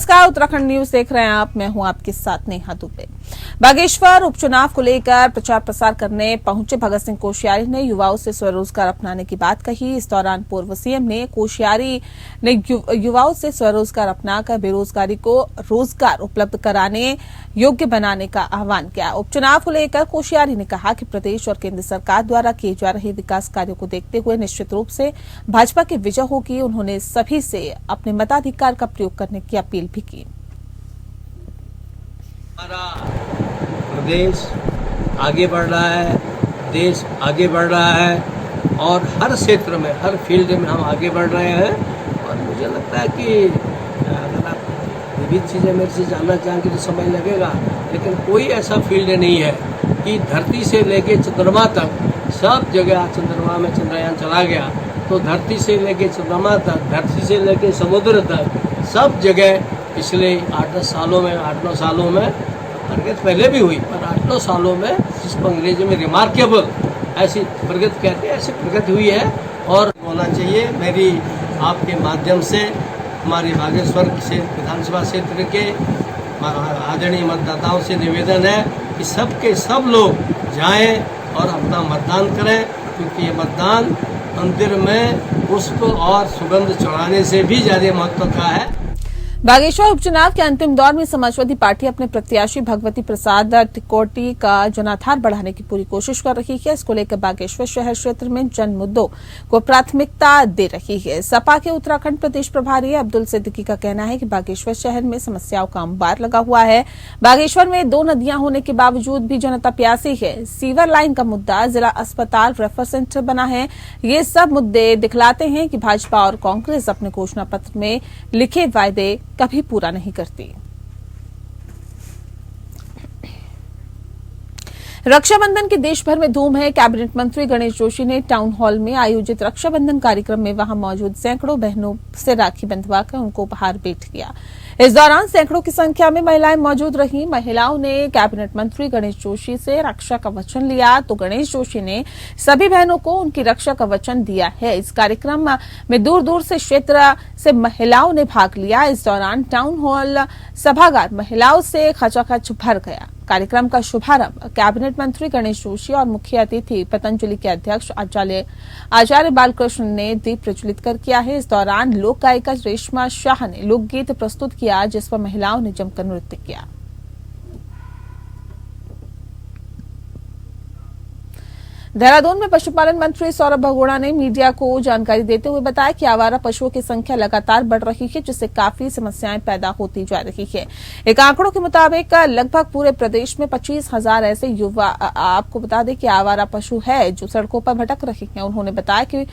नमस्कार, उत्तराखंड न्यूज देख रहे हैं आप। मैं हूं आपके साथ नेहा दुबे। बागेश्वर उपचुनाव को लेकर प्रचार प्रसार करने पहुंचे भगत सिंह कोश्यारी ने युवाओं से स्वरोजगार अपनाने की बात कही। इस दौरान पूर्व सीएम ने कोश्यारी ने युवाओं से स्वरोजगार अपनाकर बेरोजगारी को रोजगार उपलब्ध कराने योग्य बनाने का आह्वान किया। उपचुनाव को लेकर कोश्यारी ने कहा कि प्रदेश और केंद्र सरकार द्वारा किए जा रहे विकास कार्यों को देखते हुए निश्चित रूप से भाजपा की विजय होगी। उन्होंने सभी से अपने मताधिकार का प्रयोग करने की अपील भी की। हमारा प्रदेश आगे बढ़ रहा है, देश आगे बढ़ रहा है और हर क्षेत्र में, हर फील्ड में हम आगे बढ़ रहे हैं। और मुझे लगता है कि अगर आप विविध चीज़ें मेरे से जानना चाहेंगे तो समय लगेगा, लेकिन कोई ऐसा फील्ड नहीं है कि धरती से लेके चंद्रमा तक सब जगह, चंद्रमा में चंद्रयान चला गया तो धरती से लेके चंद्रमा तक, धरती से लेके समुद्र तक सब जगह पिछले 8-10 सालों में, 8-9 सालों में, प्रगति पहले भी हुई पर 8-9 सालों में, जिसको अंग्रेजी में रिमार्केबल ऐसी प्रगति कहते हैं, ऐसी प्रगति हुई है। और होना चाहिए। मेरी आपके माध्यम से हमारे बागेश्वर से विधानसभा क्षेत्र के आदरणीय मतदाताओं से निवेदन है कि सबके सब लोग जाएं और अपना मतदान करें, क्योंकि ये मतदान मंदिर में पुष्प और सुगंध चढ़ाने से भी ज्यादा महत्व का है। बागेश्वर उपचुनाव के अंतिम दौर में समाजवादी पार्टी अपने प्रत्याशी भगवती प्रसाद टिकोटी का जनाधार बढ़ाने की पूरी कोशिश कर रही है। इसको लेकर बागेश्वर शहर क्षेत्र में जन मुद्दों को प्राथमिकता दे रही है। सपा के उत्तराखंड प्रदेश प्रभारी अब्दुल सिद्दीकी का कहना है कि बागेश्वर शहर में समस्याओं का अंबार लगा हुआ है। बागेश्वर में 2 नदियां होने के बावजूद भी जनता प्यासी है। सीवर लाइन का मुद्दा, जिला अस्पताल रेफर सेंटर बना है, ये सब मुद्दे दिखलाते हैं कि भाजपा और कांग्रेस अपने घोषणा पत्र में लिखे वायदे कभी पूरा नहीं करती। रक्षाबंधन की देश भर में धूम है। कैबिनेट मंत्री गणेश जोशी ने टाउन हॉल में आयोजित रक्षाबंधन कार्यक्रम में वहां मौजूद सैकड़ों बहनों से राखी बंधवाकर उनको उपहार भेंट किया। इस दौरान सैकड़ों की संख्या में महिलाएं मौजूद रहीं। महिलाओं ने कैबिनेट मंत्री गणेश जोशी से रक्षा का वचन लिया तो गणेश जोशी ने सभी बहनों को उनकी रक्षा का वचन दिया है। इस कार्यक्रम में दूर दूर से क्षेत्र से महिलाओं ने भाग लिया। इस दौरान टाउन हॉल सभागार महिलाओं से खचाखच भर गया। कार्यक्रम का शुभारंभ कैबिनेट मंत्री गणेश जोशी और मुख्य अतिथि पतंजलि के अध्यक्ष आचार्य बालकृष्ण ने दीप प्रज्वलित कर किया है। इस दौरान लोक गायिका रेशमा शाह ने लोकगीत प्रस्तुत किया, जिस पर महिलाओं ने जमकर नृत्य किया। देहरादून में पशुपालन मंत्री सौरभ भगोड़ा ने मीडिया को जानकारी देते हुए बताया कि आवारा पशुओं की संख्या लगातार बढ़ रही है, जिससे काफी समस्याएं पैदा होती जा रही है। एक आंकड़ों के मुताबिक लगभग पूरे प्रदेश में 25,000 ऐसे युवा, आपको बता दें कि आवारा पशु है जो सड़कों पर भटक रहे हैं। उन्होंने बताया कि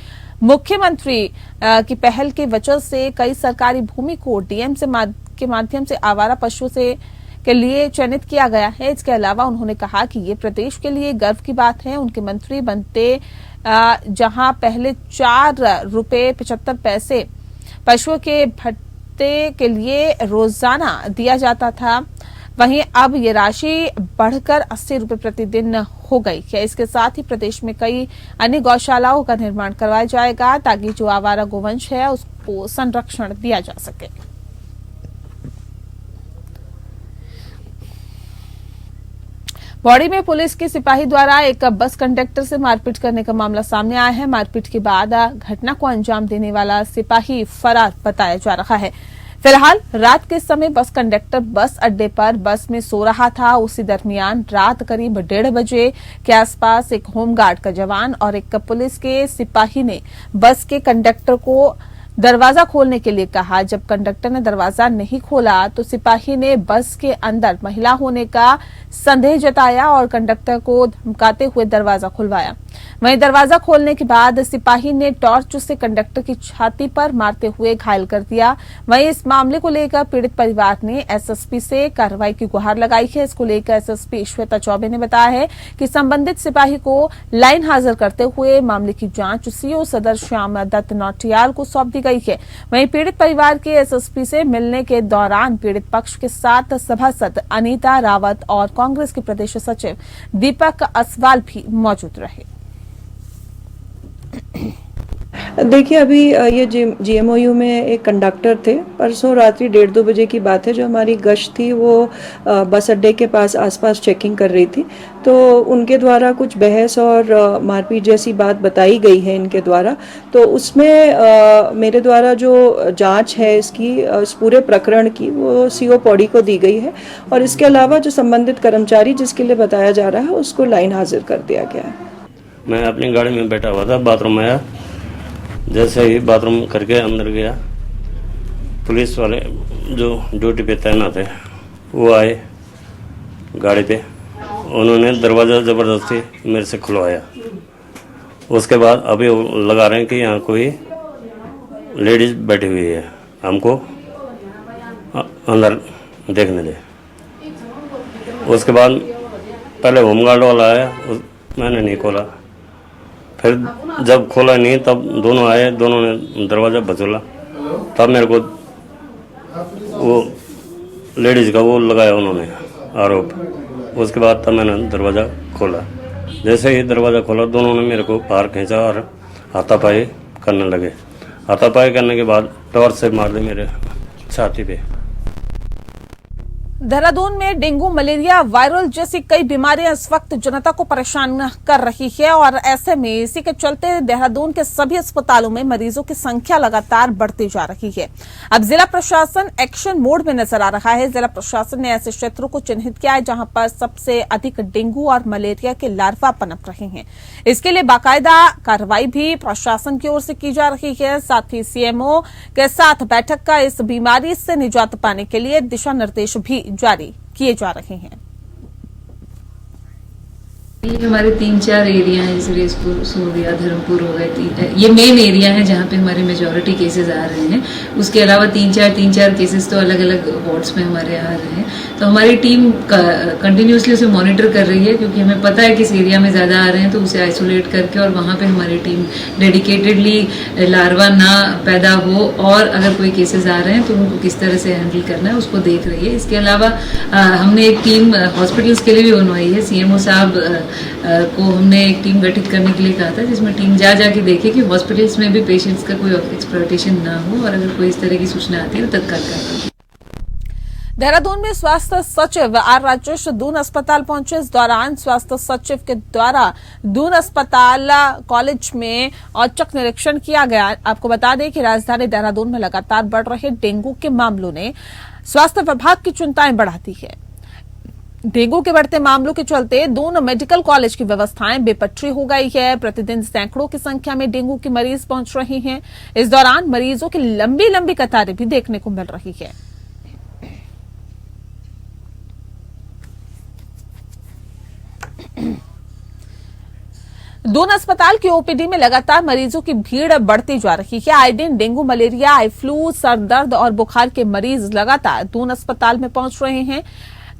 मुख्यमंत्री की पहल की वजह से कई सरकारी भूमि को डीएम के माध्यम से आवारा पशु के लिए चयनित किया गया है। इसके अलावा उन्होंने कहा कि ये प्रदेश के लिए गर्व की बात है। उनके मंत्री बनते जहां पहले 4 रुपये 75 पैसे पशुओं के भत्ते के लिए रोजाना दिया जाता था, वहीं अब ये राशि बढ़कर 80 रुपये प्रतिदिन हो गई है। इसके साथ ही प्रदेश में कई अन्य गौशालाओं का निर्माण करवाया जाएगा ताकि जो आवारा गोवंश है उसको संरक्षण दिया जा सके। पौड़ी में पुलिस के सिपाही द्वारा एक बस कंडक्टर से मारपीट करने का मामला सामने आया है। मारपीट के बाद घटना को अंजाम देने वाला सिपाही फरार बताया जा रहा है। फिलहाल रात के समय बस कंडक्टर बस अड्डे पर बस में सो रहा था। उसी दरमियान रात करीब 1:30 बजे के आसपास एक होमगार्ड का जवान और एक पुलिस के सिपाही ने बस के कंडक्टर को दरवाजा खोलने के लिए कहा। जब कंडक्टर ने दरवाजा नहीं खोला तो सिपाही ने बस के अंदर महिला होने का संदेह जताया और कंडक्टर को धमकाते हुए दरवाजा खुलवाया। वहीं दरवाजा खोलने के बाद सिपाही ने टॉर्च से कंडक्टर की छाती पर मारते हुए घायल कर दिया। वहीं इस मामले को लेकर पीड़ित परिवार ने एसएसपी से कार्रवाई की गुहार लगाई है। इसको लेकर एसएसपी श्वेता चौबे ने बताया है कि संबंधित सिपाही को लाइन हाजिर करते हुए मामले की जांच सीओ सदर श्याम दत्त नौटियाल को सौंप दी गई है। वहीं पीड़ित परिवार के एसएसपी से मिलने के दौरान पीड़ित पक्ष के साथ सभासद अनीता रावत और कांग्रेस के प्रदेश सचिव दीपक असवाल भी मौजूद रहे। देखिए अभी ये GMOU में एक कंडक्टर थे। परसों रात्रि 1:30-2 बजे की बात है। जो हमारी गश्त थी वो बस अड्डे के पास आसपास चेकिंग कर रही थी, तो उनके द्वारा कुछ बहस और मारपीट जैसी बात बताई गई है इनके द्वारा। तो उसमें मेरे द्वारा जो जांच है इसकी इस पूरे प्रकरण की वो CO पौड़ी को दी गई है, और इसके अलावा जो संबंधित कर्मचारी जिसके लिए बताया जा रहा है उसको लाइन हाजिर कर दिया गया है। मैं अपनी गाड़ी में बैठा हुआ था, बाथरूम में आया। जैसे ही बाथरूम करके अंदर गया, पुलिस वाले जो ड्यूटी पे तैनात थे वो आए गाड़ी पे। उन्होंने दरवाज़ा ज़बरदस्ती मेरे से खुलवाया। उसके बाद अभी वो लगा रहे हैं कि यहाँ कोई लेडीज़ बैठी हुई है, हमको अंदर देखने दे। उसके बाद पहले होमगार्ड वाला आया, मैंने नहीं खोला। फिर जब खोला नहीं तब दोनों आए, दोनों ने दरवाज़ा बचोला। तब मेरे को वो लेडीज़ का वो लगाया उन्होंने आरोप। उसके बाद तब मैंने दरवाज़ा खोला। जैसे ही दरवाज़ा खोला दोनों ने मेरे को बाहर खींचा और हाथापाई करने लगे। हाथापाई करने के बाद टॉर्च से मार दी मेरे छाती पे। देहरादून में डेंगू, मलेरिया, वायरल जैसी कई बीमारियां इस वक्त जनता को परेशान कर रही है, और ऐसे में इसी के चलते देहरादून के सभी अस्पतालों में मरीजों की संख्या लगातार बढ़ती जा रही है। अब जिला प्रशासन एक्शन मोड में नजर आ रहा है। जिला प्रशासन ने ऐसे क्षेत्रों को चिन्हित किया है जहां पर सबसे अधिक डेंगू और मलेरिया के लार्वा पनप रहे हैं। इसके लिए बाकायदा कार्रवाई भी प्रशासन की ओर से की जा रही है। साथ ही CMO के साथ बैठक का इस बीमारी से निजात पाने के लिए दिशा निर्देश भी जारी किए जा रहे हैं। ये हमारे 3-4 एरिया हैं, जैसे रेसपुर, सूर्या, धर्मपुर हो गए। ये मेन एरिया है जहाँ पे हमारे मेजॉरिटी केसेस आ रहे हैं। उसके अलावा 3-4 केसेस तो अलग अलग वार्ड्स में हमारे आ रहे हैं। तो हमारी टीम कंटिन्यूसली उसे मॉनिटर कर रही है, क्योंकि हमें पता है किस एरिया में ज़्यादा आ रहे हैं तो उसे आइसोलेट करके और वहाँ पे हमारी टीम डेडिकेटेडली लार्वा ना पैदा हो, और अगर कोई केसेस आ रहे हैं तो उनको किस तरह से हैंडल करना है उसको देख रही है। इसके अलावा हमने एक टीम हॉस्पिटल्स के लिए भी बनवाई है। CMO साहब को हमने एक टीम गठित करने के लिए कहा था, जिसमें टीम जाके देखे कि हॉस्पिटल्स में भी पेशेंट्स का कोई एक्सप्लॉयटेशन ना हो, और अगर कोई इस तरह की सूचना आती है तो तत्काल कार्रवाई। देहरादून में स्वास्थ्य सचिव आर राजेश दून अस्पताल पहुंचे। इस दौरान स्वास्थ्य सचिव के द्वारा दून अस्पताल कॉलेज में औचक निरीक्षण किया गया। आपको बता दें कि राजधानी देहरादून में लगातार बढ़ रहे डेंगू के मामलों ने स्वास्थ्य विभाग की चिंताएं बढ़ा दी है। डेंगू के बढ़ते मामलों के चलते दून मेडिकल कॉलेज की व्यवस्थाएं बेपटरी हो गई है। प्रतिदिन सैकड़ों की संख्या में डेंगू के मरीज पहुंच रहे हैं। इस दौरान मरीजों की लंबी लंबी कतारें भी देखने को मिल रही है। दून अस्पताल की OPD में लगातार मरीजों की भीड़ बढ़ती जा रही है। आए दिन dengue, malaria, eye flu, sir दर्द और बुखार के मरीज लगातार दून अस्पताल में पहुंच रहे हैं।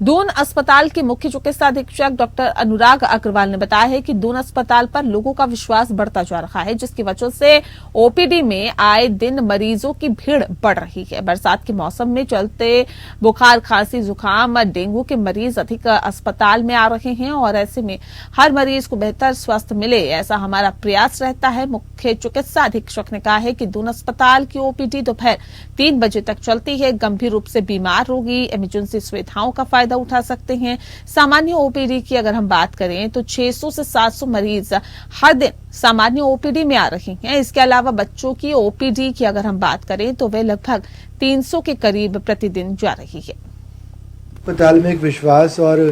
दून अस्पताल के मुख्य चिकित्सा अधीक्षक डॉक्टर अनुराग अग्रवाल ने बताया है कि दून अस्पताल पर लोगों का विश्वास बढ़ता जा रहा है, जिसकी वजह से OPD में आए दिन मरीजों की भीड़ बढ़ रही है। बरसात के मौसम में चलते बुखार, खांसी, जुकाम, डेंगू के मरीज अधिक अस्पताल में आ रहे हैं, और ऐसे में हर मरीज को बेहतर स्वास्थ्य मिले, ऐसा हमारा प्रयास रहता है। मुख्य चिकित्सा अधीक्षक ने कहा है कि दून अस्पताल की OPD दोपहर 3 बजे तक चलती है। गंभीर रूप से बीमार रोगी इमरजेंसी सुविधाओं का फायदा उठा सकते हैं। सामान्य OPD की अगर हम बात करें तो 600 से 700 मरीज हर दिन सामान्य OPD में आ रहे हैं। इसके अलावा बच्चों की OPD की अगर हम बात करें तो वे लगभग 300 के करीब प्रतिदिन जा रही है। अस्पताल में एक विश्वास और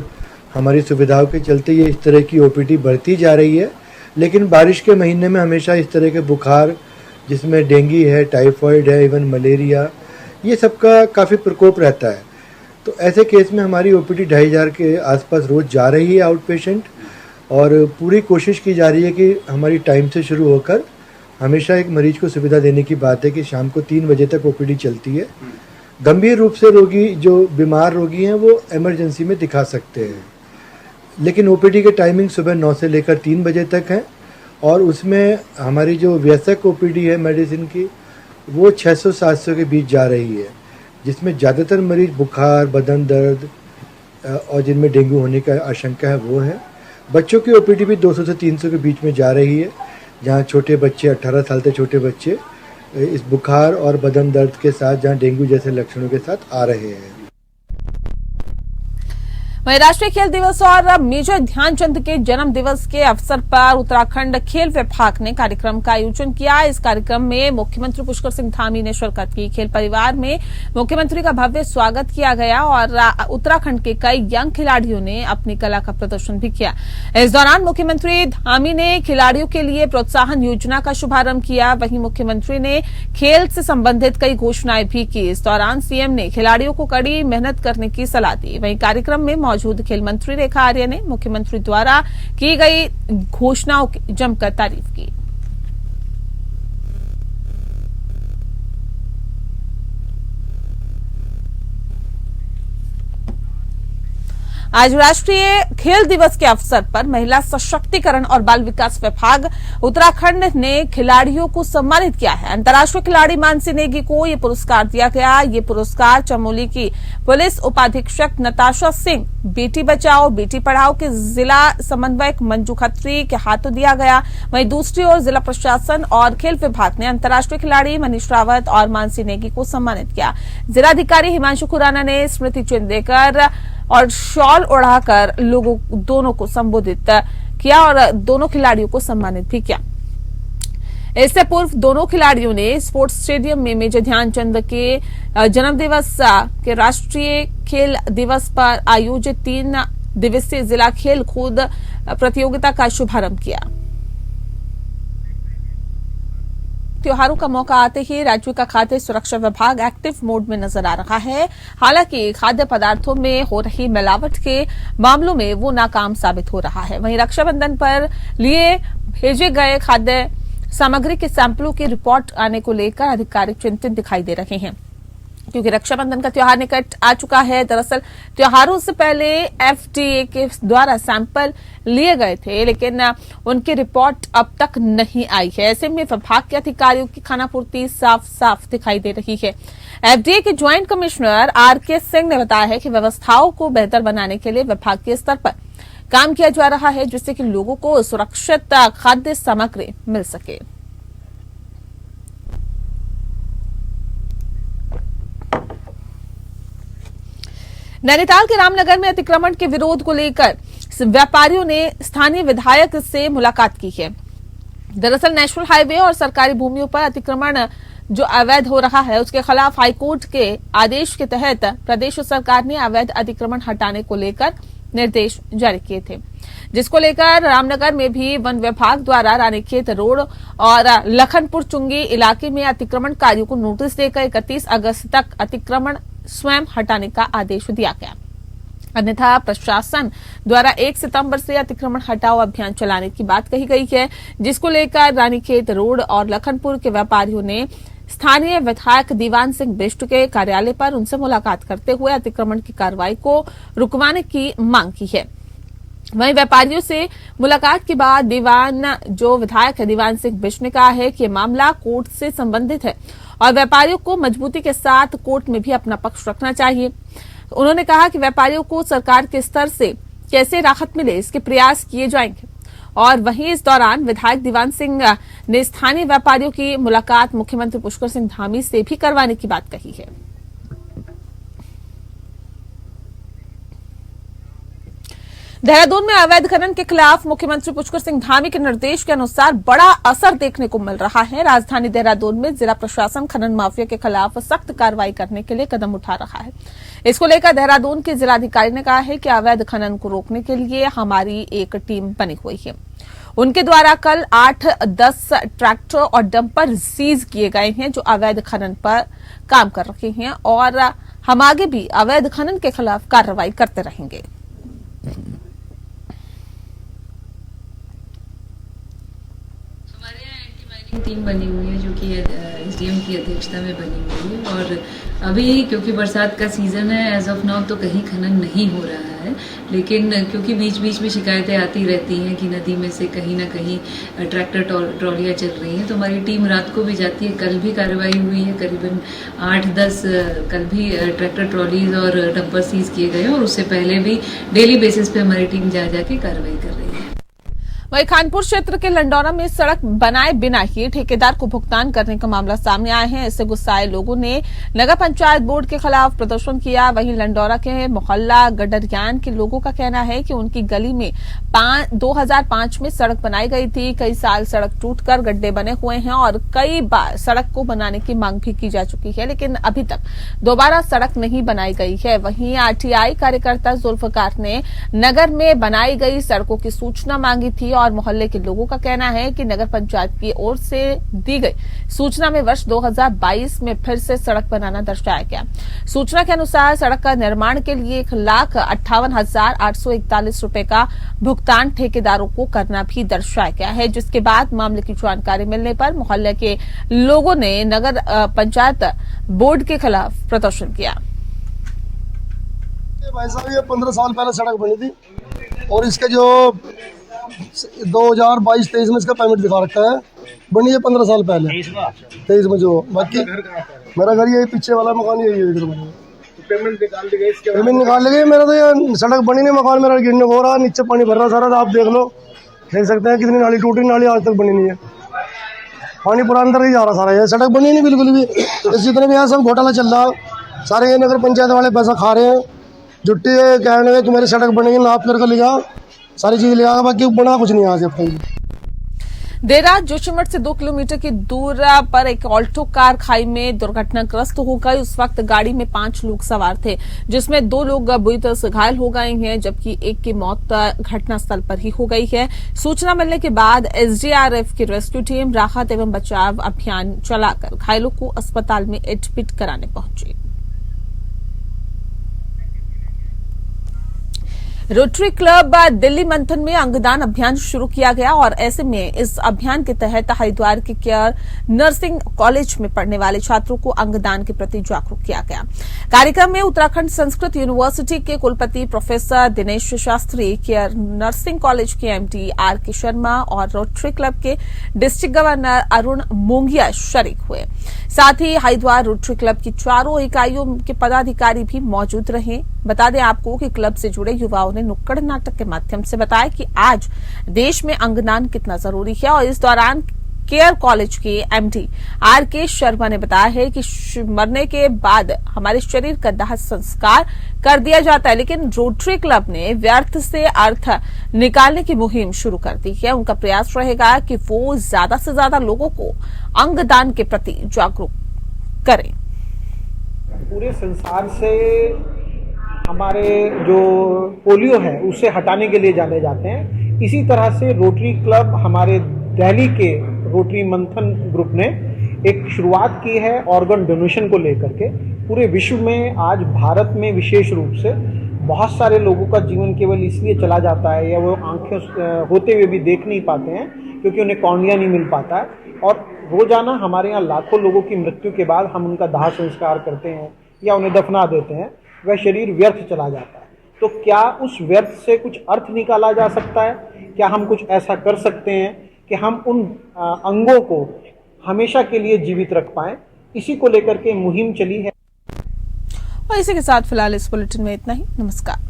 हमारी सुविधाओं के चलते ये इस तरह की OPD बढ़ती जा रही है, लेकिन बारिश के महीने में हमेशा इस तरह के बुखार, जिसमें डेंगू है, टाइफाइड है, इवन मलेरिया, ये सबका काफ़ी प्रकोप रहता है। तो ऐसे केस में हमारी OPD 2500 के आसपास रोज़ जा रही है आउट पेशेंट, और पूरी कोशिश की जा रही है कि हमारी टाइम से शुरू होकर हमेशा एक मरीज को सुविधा देने की बात है कि शाम को 3 बजे तक OPD चलती है। गंभीर रूप से रोगी, जो बीमार रोगी हैं, वो इमरजेंसी में दिखा सकते हैं, लेकिन OPD के टाइमिंग सुबह 9 से लेकर 3 बजे तक है, और उसमें हमारी जो वयस्क OPD है मेडिसिन की, वो 600-700 के बीच जा रही है, जिसमें ज़्यादातर मरीज बुखार, बदन दर्द और जिनमें डेंगू होने का आशंका है वो है। बच्चों की OPD भी 200 से 300 के बीच में जा रही है, जहाँ छोटे बच्चे 18 साल से छोटे बच्चे इस बुखार और बदन दर्द के साथ जहाँ डेंगू जैसे लक्षणों के साथ आ रहे हैं। वहीं राष्ट्रीय खेल दिवस और मेजर ध्यानचंद के जन्म दिवस के अवसर पर उत्तराखंड खेल विभाग ने कार्यक्रम का आयोजन किया। इस कार्यक्रम में मुख्यमंत्री पुष्कर सिंह धामी ने शिरकत की। खेल परिवार में मुख्यमंत्री का भव्य स्वागत किया गया और उत्तराखंड के कई यंग खिलाड़ियों ने अपनी कला का प्रदर्शन भी किया। इस दौरान मुख्यमंत्री धामी ने खिलाड़ियों के लिए प्रोत्साहन योजना का शुभारंभ किया। वहीं मुख्यमंत्री ने खेल से संबंधित कई घोषणाएं भी की। इस दौरान सीएम ने खिलाड़ियों को कड़ी मेहनत करने की सलाह दी। वहीं कार्यक्रम में मौजूद खेल मंत्री रेखा आर्य ने मुख्यमंत्री द्वारा की गई घोषणाओं की जमकर तारीफ की। आज राष्ट्रीय खेल दिवस के अवसर पर महिला सशक्तिकरण और बाल विकास विभाग उत्तराखंड ने खिलाड़ियों को सम्मानित किया है। अंतर्राष्ट्रीय खिलाड़ी मानसी नेगी को ये पुरस्कार दिया गया। ये पुरस्कार चमोली की पुलिस उपाधीक्षक नताशा सिंह, बेटी बचाओ बेटी पढ़ाओ के जिला समन्वयक मंजू खत्री के हाथों दिया गया। वहीं दूसरी ओर जिला प्रशासन और खेल विभाग ने अंतर्राष्ट्रीय खिलाड़ी मनीष रावत और मानसी नेगी को सम्मानित किया। जिलाधिकारी हिमांशु खुराना ने स्मृति चिन्ह देकर और शॉल ओढ़ाकर लोगों दोनों को संबोधित किया और दोनों खिलाड़ियों को सम्मानित भी किया। इससे पूर्व दोनों खिलाड़ियों ने स्पोर्ट्स स्टेडियम में मेजर ध्यानचंद के जन्मदिवस के राष्ट्रीय खेल दिवस पर आयोजित 3 दिवसीय जिला खेल कूद प्रतियोगिता का शुभारंभ किया। त्योहारों का मौका आते ही राज्य का खाद्य सुरक्षा विभाग एक्टिव मोड में नजर आ रहा है। हालांकि खाद्य पदार्थों में हो रही मिलावट के मामलों में वो नाकाम साबित हो रहा है। वहीं रक्षाबंधन पर लिए भेजे गए खाद्य सामग्री के सैंपलों की रिपोर्ट आने को लेकर अधिकारी चिंतित दिखाई दे रहे हैं, क्योंकि रक्षाबंधन का त्योहार निकट आ चुका है। दरअसल त्योहारों से पहले एफडीए के द्वारा सैंपल लिए गए थे, लेकिन उनकी रिपोर्ट अब तक नहीं आई है। ऐसे में विभाग के अधिकारियों की खानापूर्ति साफ साफ दिखाई दे रही है। एफडीए के ज्वाइंट कमिश्नर आरके सिंह ने बताया है कि व्यवस्थाओं को बेहतर बनाने के लिए विभागीय स्तर पर काम किया जा रहा है, जिससे कि लोगों को सुरक्षित खाद्य सामग्री मिल सके। नैनीताल के रामनगर में अतिक्रमण के विरोध को लेकर व्यापारियों ने स्थानीय विधायक से मुलाकात की है। दरअसल नेशनल हाईवे और सरकारी भूमियों पर अतिक्रमण जो अवैध हो रहा है, उसके खिलाफ हाईकोर्ट के आदेश के तहत प्रदेश सरकार ने अवैध अतिक्रमण हटाने को लेकर निर्देश जारी किए थे, जिसको लेकर रामनगर में भी वन विभाग द्वारा रानीखेत रोड और लखनपुर चुंगी इलाके में अतिक्रमणकारियों को नोटिस देकर 31 अगस्त तक अतिक्रमण स्वयं हटाने का आदेश दिया गया। अन्यथा प्रशासन द्वारा 1 सितंबर से अतिक्रमण हटाओ अभियान चलाने की बात कही गई है, जिसको लेकर रानीखेत रोड और लखनपुर के व्यापारियों ने स्थानीय विधायक दीवान सिंह बिष्ट के कार्यालय पर उनसे मुलाकात करते हुए अतिक्रमण की कार्रवाई को रुकवाने की मांग की है। वहीं व्यापारियों से मुलाकात के बाद विधायक दीवान सिंह बिष्ट ने कहा है कि यह मामला कोर्ट से संबंधित है और व्यापारियों को मजबूती के साथ कोर्ट में भी अपना पक्ष रखना चाहिए। उन्होंने कहा कि व्यापारियों को सरकार के स्तर से कैसे राहत मिले, इसके प्रयास किए जाएंगे। और वहीं इस दौरान विधायक दीवान सिंह ने स्थानीय व्यापारियों की मुलाकात मुख्यमंत्री पुष्कर सिंह धामी से भी करवाने की बात कही है। देहरादून में अवैध खनन के खिलाफ मुख्यमंत्री पुष्कर सिंह धामी के निर्देश के अनुसार बड़ा असर देखने को मिल रहा है। राजधानी देहरादून में जिला प्रशासन खनन माफिया के खिलाफ सख्त कार्रवाई करने के लिए कदम उठा रहा है। इसको लेकर देहरादून के जिलाधिकारी ने कहा है कि अवैध खनन को रोकने के लिए हमारी एक टीम बनी हुई है। उनके द्वारा कल 8-10 ट्रैक्टर और डंपर सीज किए गए हैं जो अवैध खनन पर काम कर रहे हैं और हम आगे भी अवैध खनन के खिलाफ कार्रवाई करते रहेंगे। टीम बनी हुई है जो कि एसडीएम की अध्यक्षता में बनी हुई है और अभी क्योंकि बरसात का सीजन है, एज ऑफ नाउ तो कहीं खनन नहीं हो रहा है, लेकिन क्योंकि बीच बीच में शिकायतें आती रहती हैं कि नदी में से कहीं ना कहीं ट्रैक्टर ट्रॉलियां चल रही हैं, तो हमारी टीम रात को भी जाती है। कल भी कार्रवाई हुई है, करीबन 8-10 कल भी ट्रैक्टर ट्रॉलीज और डंपर सीज किए गए और उससे पहले भी डेली बेसिस पे हमारी टीम जा जाके कार्रवाई कर रही है। वहीं कानपुर क्षेत्र के लंडौरा में सड़क बनाए बिना ही ठेकेदार को भुगतान करने का मामला सामने आया है। इससे गुस्साए लोगों ने नगर पंचायत बोर्ड के खिलाफ प्रदर्शन किया। वहीं लंडौरा के मोहल्ला गडरियान के लोगों का कहना है कि उनकी गली में 2005 में सड़क बनाई गई थी। कई साल सड़क टूटकर गड्ढे बने हुए हैं और कई बार सड़क को बनाने की मांग भी की जा चुकी है, लेकिन अभी तक दोबारा सड़क नहीं बनाई गई है। वहीं आरटीआई कार्यकर्ता जुल्फकार ने नगर में बनाई गई सड़कों की सूचना मांगी थी और मोहल्ले के लोगों का कहना है कि नगर पंचायत की ओर से दी गई सूचना में वर्ष 2022 में फिर से सड़क बनाना दर्शाया गया। सूचना के अनुसार सड़क का निर्माण के लिए 1,58,841 रुपए का भुगतान ठेकेदारों को करना भी दर्शाया गया है, जिसके बाद मामले की जानकारी मिलने पर मोहल्ले के लोगों ने नगर पंचायत बोर्ड के खिलाफ प्रदर्शन किया। भाई साहब, ये 15 साल पहले सड़क बनी थी और इसके जो 2022-23 में इसका पेमेंट दिखा रखा है। बनी है 15 साल पहले, 23 में जो। बाकी मेरा घर यही पीछे वाला मकान यही है। पेमेंट निकाल दी गई। मेरा तो ये सड़क बनी नहीं, मकान मेरा गिरने को हो रहा, नीचे पानी भर रहा सारा। आप देख सकते हैं कितनी नाली टूटी, नाली आज तक बनी नहीं है। पानी पूरा अंदर ही जा रहा सारा। ये सड़क बनी नहीं बिल्कुल भी। जितने भी यहाँ सब घोटाला चल रहा है, सारे ये नगर पंचायत वाले पैसा खा रहे हैं। जुट्टी कहने में तुम्हारी सड़क बनेगी, नाप करके लिया, सारी चीज लिया, बाकी बना कुछ नहीं यहाँ से। देर रात जोशीमठ से 2 किलोमीटर की दूर पर एक ऑल्टो कार खाई में दुर्घटनाग्रस्त हो गई। उस वक्त गाड़ी में 5 लोग सवार थे, जिसमें 2 लोग बुरी तरह से घायल हो गए हैं, जबकि एक की मौत घटनास्थल पर ही हो गई है। सूचना मिलने के बाद एसडीआरएफ की रेस्क्यू टीम राहत एवं बचाव अभियान चलाकर घायलों को अस्पताल में एडमिट कराने पहुंची। रोटरी क्लब दिल्ली मंथन में अंगदान अभियान शुरू किया गया और ऐसे में इस अभियान के तहत हरिद्वार के केयर नर्सिंग कॉलेज में पढ़ने वाले छात्रों को अंगदान के प्रति जागरूक किया गया। कार्यक्रम में उत्तराखंड संस्कृत यूनिवर्सिटी के कुलपति professor Dinesh Shastri, care nursing college के एमडी आर.के. शर्मा और रोटरी क्लब के डिस्ट्रिक्ट गवर्नर अरुण मोंगिया शरीक हुए। साथ ही हरिद्वार रोटरी क्लब की 4 इकाइयों के पदाधिकारी भी मौजूद रहे। बता दें आपको कि क्लब से जुड़े युवाओं ने नुक्कड़ नाटक के माध्यम से बताया कि आज देश में अंगदान कितना जरूरी है और इस दौरान केयर कॉलेज के एमडी आर.के. शर्मा ने बताया है कि मरने के बाद हमारे शरीर का दाह संस्कार कर दिया जाता है, लेकिन रोटरी क्लब ने व्यर्थ से अर्थ निकालने की मुहिम शुरू कर दी है। उनका प्रयास रहेगा कि वो ज्यादा से ज्यादा लोगों को अंगदान के प्रति जागरूक करें। पूरे संसार से हमारे जो पोलियो है उसे हटाने के लिए जाने जाते हैं। इसी तरह से रोटरी क्लब हमारे दिल्ली के रोटरी मंथन ग्रुप ने एक शुरुआत की है ऑर्गन डोनेशन को लेकर के। पूरे विश्व में आज भारत में विशेष रूप से बहुत सारे लोगों का जीवन केवल इसलिए चला जाता है या वो आंखें होते हुए भी देख नहीं पाते हैं क्योंकि उन्हें कॉर्निया नहीं मिल पाता है। और रोजाना हमारे यहाँ लाखों लोगों की मृत्यु के बाद हम उनका दाह संस्कार करते हैं या उन्हें दफना देते हैं, वह शरीर व्यर्थ चला जाता है। तो क्या उस व्यर्थ से कुछ अर्थ निकाला जा सकता है? क्या हम कुछ ऐसा कर सकते हैं कि हम उन अंगों को हमेशा के लिए जीवित रख पाएं? इसी को लेकर के मुहिम चली है। और इसी के साथ फिलहाल इस बुलेटिन में इतना ही। नमस्कार।